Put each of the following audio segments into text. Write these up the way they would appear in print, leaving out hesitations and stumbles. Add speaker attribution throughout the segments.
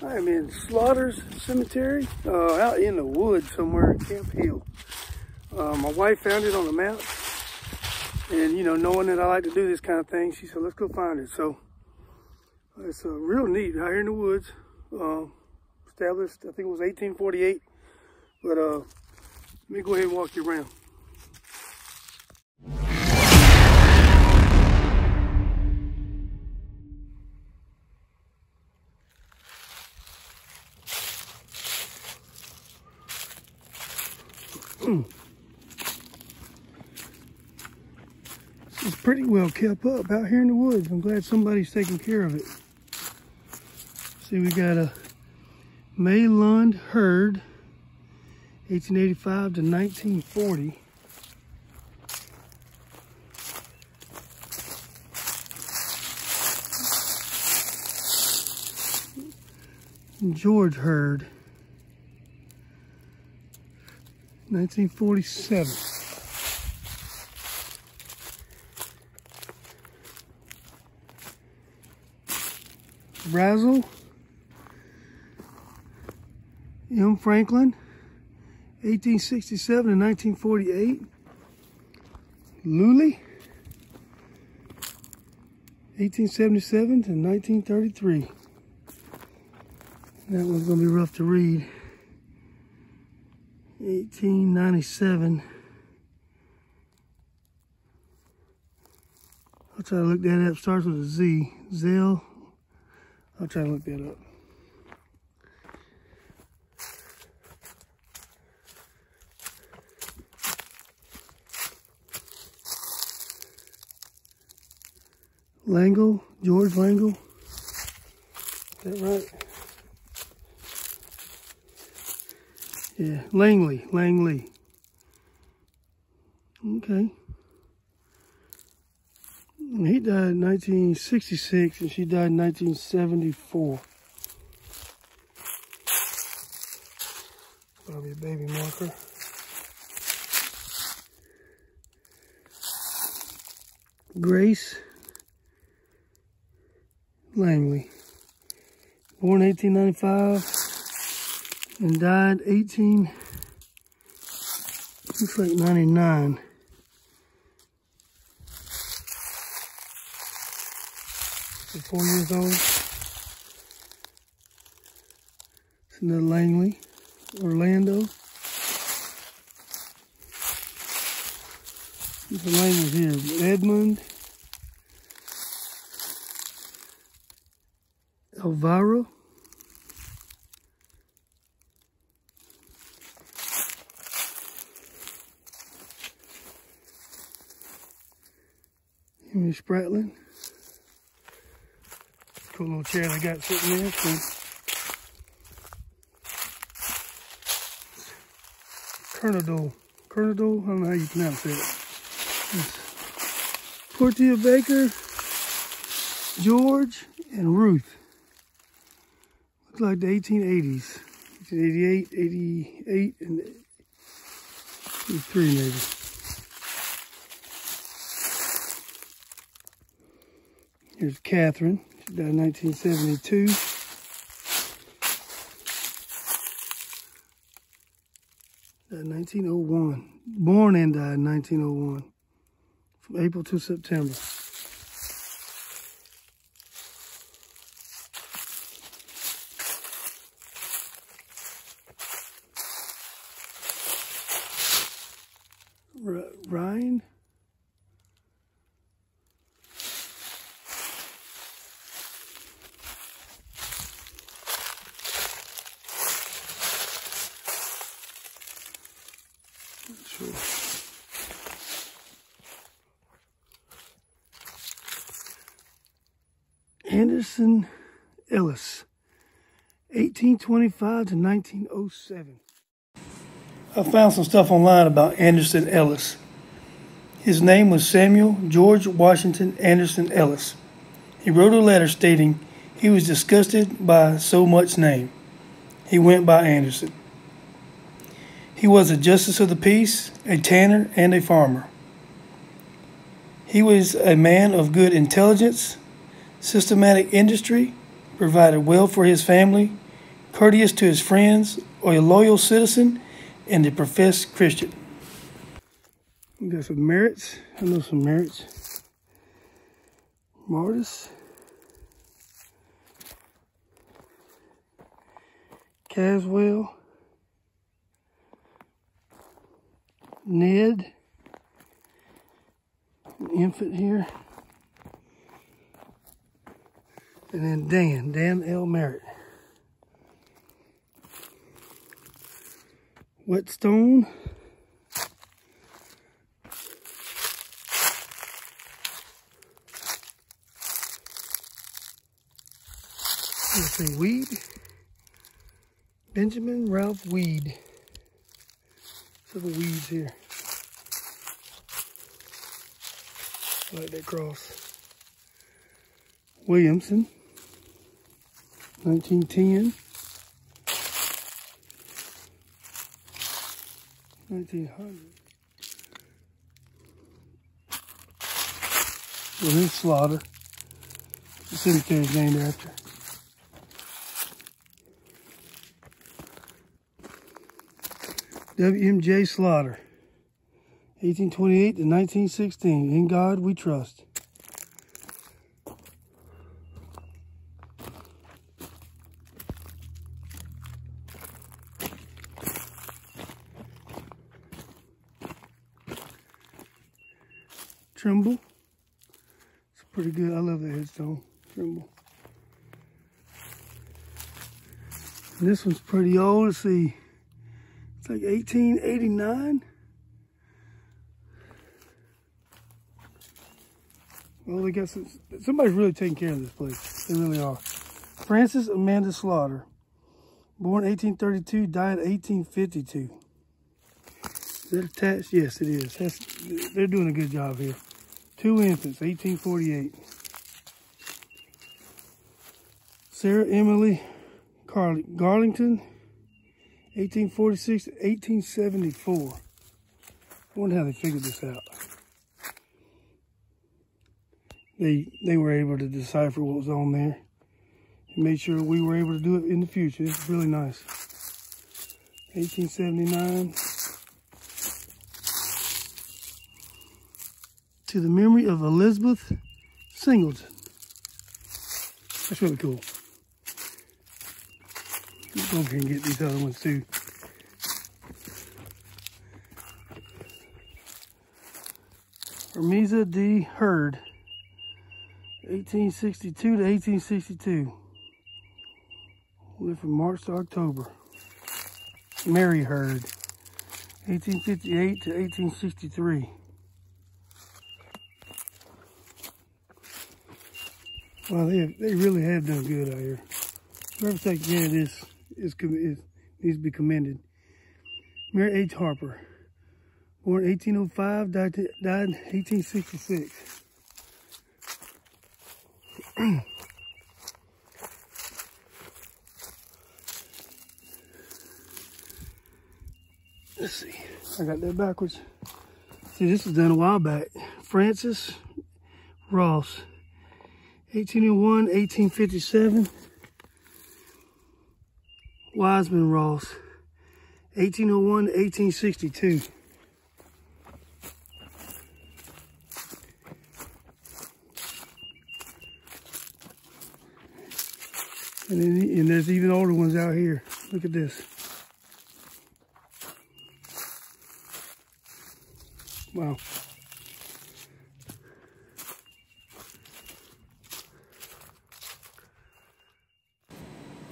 Speaker 1: I am in Slaughter's Cemetery, out in the woods somewhere in Camp Hill. My wife found it on the map, and you know, knowing that I like to do this kind of thing, she said, let's go find it. So it's real neat out here in the woods. Established, I think it was 1848, but let me go ahead and walk you around. It's pretty well kept up out here in the woods. I'm glad somebody's taking care of it. See, we got a Mayland herd, 1885 to 1940. George herd, 1947. Brazel, M. Franklin, 1867 to 1948. Luley, 1877 to 1933. That one's gonna be rough to read. 1897. I'll try to look that up. Starts with a Z. Zell. I'll try to look that up. Langle, George Langle. Is that right? Yeah, Langley. Okay. He died in 1966 and she died in 1974. Probably a baby marker. Grace Langley, born 1895 and died 99. So 4 years old. It's another Langley, Orlando. There's a Langley here, Edmund, Elvira, Henry Spratling. Cool little chair they got sitting there. So Kernadol, I don't know how you pronounce that. Portia Baker, George, and Ruth. Looks like the 1880s. 1888, 88, and 83 maybe. Here's Catherine. She died in 1972. Died in 1901. Born and died in 1901. From April to September. Ryan. Not sure. Anderson Ellis, 1825 to 1907. I found some stuff online about Anderson Ellis. His name was Samuel George Washington Anderson Ellis. He wrote a letter stating he was disgusted by so much name. He went by Anderson. He was a justice of the peace, a tanner, and a farmer. He was a man of good intelligence, systematic industry, provided well for his family, courteous to his friends, or a loyal citizen, and a professed Christian. We got some merits. I know some merits. Martis. Caswell. Ned. An infant here. And then Dan L. Merritt. Whetstone. Let's see, Weed. Benjamin Ralph Weed. Several weeds here. I like that cross. Williamson. 1910. 1900. Well, here's Slaughter. The cemetery is named after. W.M.J. Slaughter. 1828 to 1916. In God we trust. Trimble. It's pretty good. I love that headstone. Trimble. And this one's pretty old. Let's see. It's like 1889. Well, they got somebody's really taking care of this place. They really are. Frances Amanda Slaughter. Born 1832, died 1852. Is that attached? Yes, it is. They're doing a good job here. 2 infants, 1848. Sarah Emily Garlington, 1846 to 1874. I wonder how they figured this out. They were able to decipher what was on there and made sure we were able to do it in the future. It's really nice. 1879. To the memory of Elizabeth Singleton. That's really cool. Let's go over here and get these other ones too. Hermesa D. Hurd. 1862 to 1862. Lived from March to October. Mary Hurd. 1858 to 1863. Well, they really have done good out here. Whoever takes care of this needs to be commended. Mary H. Harper. Born 1805, died in 1866. Let's see. I got that backwards. See, this was done a while back. Francis Ross. 1801, 1857. Wiseman Ross. 1801 to 1862. And there's even older ones out here. Look at this. Wow.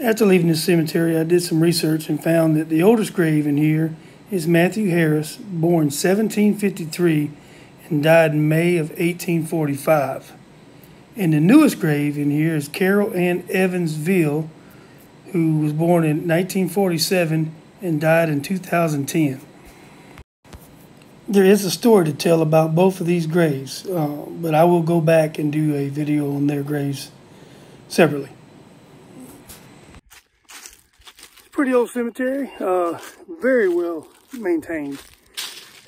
Speaker 1: After leaving the cemetery, I did some research and found that the oldest grave in here is Matthew Harris, born 1753 and died in May of 1845. And the newest grave in here is Carol Ann Evansville, who was born in 1947 and died in 2010. There is a story to tell about both of these graves, but I will go back and do a video on their graves separately. Pretty old cemetery, very well maintained.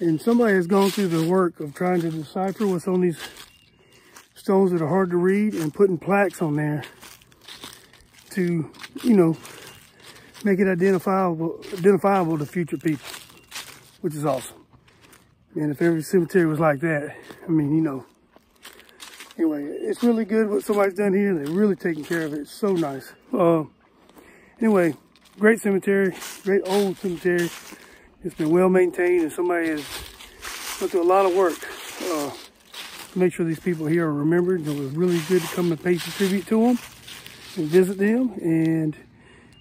Speaker 1: And somebody has gone through the work of trying to decipher what's on these stones that are hard to read and putting plaques on there to, you know, make it identifiable to future people, which is awesome. And if every cemetery was like that, I mean, you know. Anyway, it's really good what somebody's done here. They're really taking care of it. It's so nice. Anyway, great cemetery, great old cemetery. It's been well maintained, and somebody has went through a lot of work to make sure these people here are remembered. It was really good to come and pay some tribute to them and visit them. And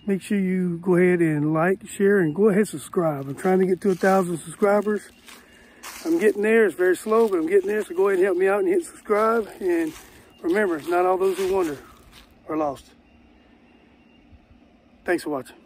Speaker 1: make sure you go ahead and like, share, and go ahead and subscribe. I'm trying to get to 1,000 subscribers. I'm getting there. It's very slow, but I'm getting there. So go ahead and help me out and hit subscribe. And remember, not all those who wander are lost. Thanks for watching.